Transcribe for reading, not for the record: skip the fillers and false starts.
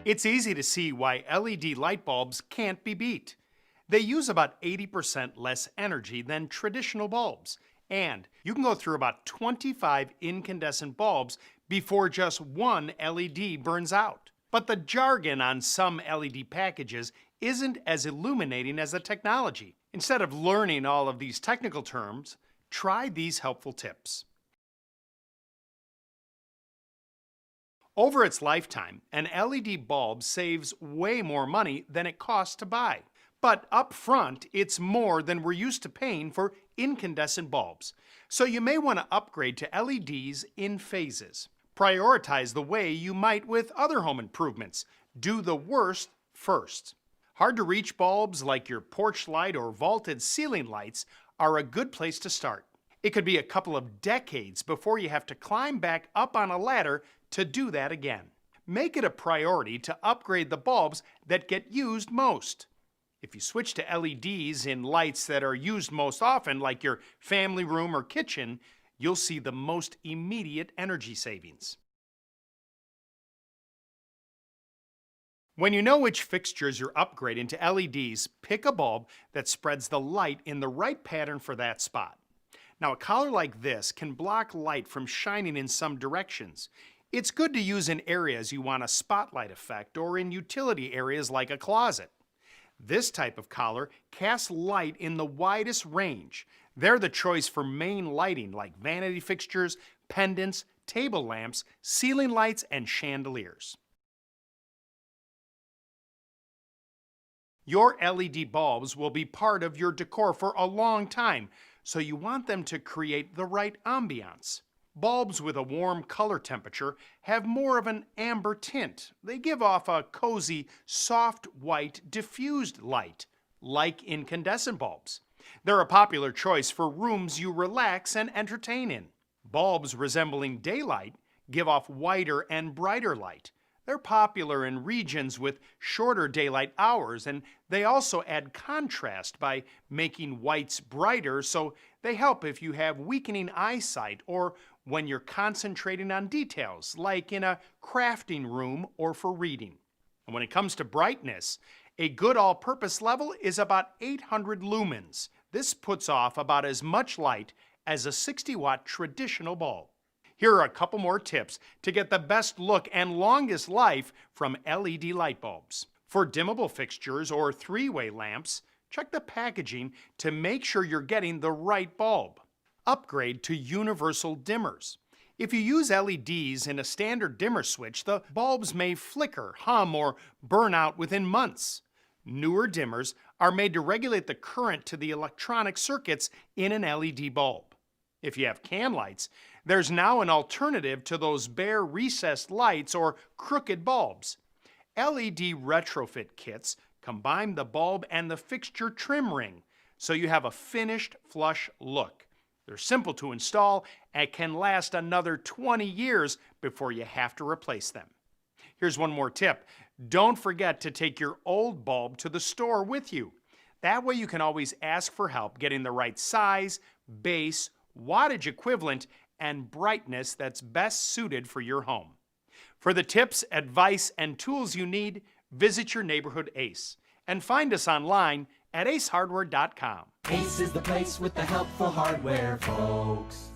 It's easy to see why LED light bulbs can't be beat. They use about 80% less energy than traditional bulbs, and you can go through about 25 incandescent bulbs before just one LED burns out. But the jargon on some LED packages isn't as illuminating as the technology. Instead of learning all of these technical terms, try these helpful tips. Over its lifetime, an LED bulb saves way more money than it costs to buy. But up front, it's more than we're used to paying for incandescent bulbs. So you may want to upgrade to LEDs in phases. Prioritize the way you might with other home improvements. Do the worst first. Hard-to-reach bulbs like your porch light or vaulted ceiling lights are a good place to start. It could be a couple of decades before you have to climb back up on a ladder to do that again. Make it a priority to upgrade the bulbs that get used most. If you switch to LEDs in lights that are used most often, like your family room or kitchen, you'll see the most immediate energy savings. When you know which fixtures you're upgrading to LEDs, pick a bulb that spreads the light in the right pattern for that spot. Now, a collar like this can block light from shining in some directions. It's good to use in areas you want a spotlight effect or in utility areas like a closet. This type of collar casts light in the widest range. They're the choice for main lighting like vanity fixtures, pendants, table lamps, ceiling lights, and chandeliers. Your LED bulbs will be part of your decor for a long time, so you want them to create the right ambiance. Bulbs with a warm color temperature have more of an amber tint. They give off a cozy, soft white diffused light, like incandescent bulbs. They're a popular choice for rooms you relax and entertain in. Bulbs resembling daylight give off whiter and brighter light. They're popular in regions with shorter daylight hours, and they also add contrast by making whites brighter, so they help if you have weakening eyesight or when you're concentrating on details, like in a crafting room or for reading. And when it comes to brightness, a good all-purpose level is about 800 lumens. This puts off about as much light as a 60-watt traditional bulb. Here are a couple more tips to get the best look and longest life from LED light bulbs. For dimmable fixtures or three-way lamps, check the packaging to make sure you're getting the right bulb. Upgrade to universal dimmers. If you use LEDs in a standard dimmer switch, the bulbs may flicker, hum, or burn out within months. Newer dimmers are made to regulate the current to the electronic circuits in an LED bulb. If you have can lights, there's now an alternative to those bare recessed lights or crooked bulbs. LED retrofit kits combine the bulb and the fixture trim ring, so you have a finished flush look. They're simple to install and can last another 20 years before you have to replace them. Here's one more tip. Don't forget to take your old bulb to the store with you. That way you can always ask for help getting the right size, base, wattage equivalent, and brightness that's best suited for your home. For the tips, advice, and tools you need, visit your neighborhood Ace and find us online at acehardware.com. Ace is the place with the helpful hardware, folks.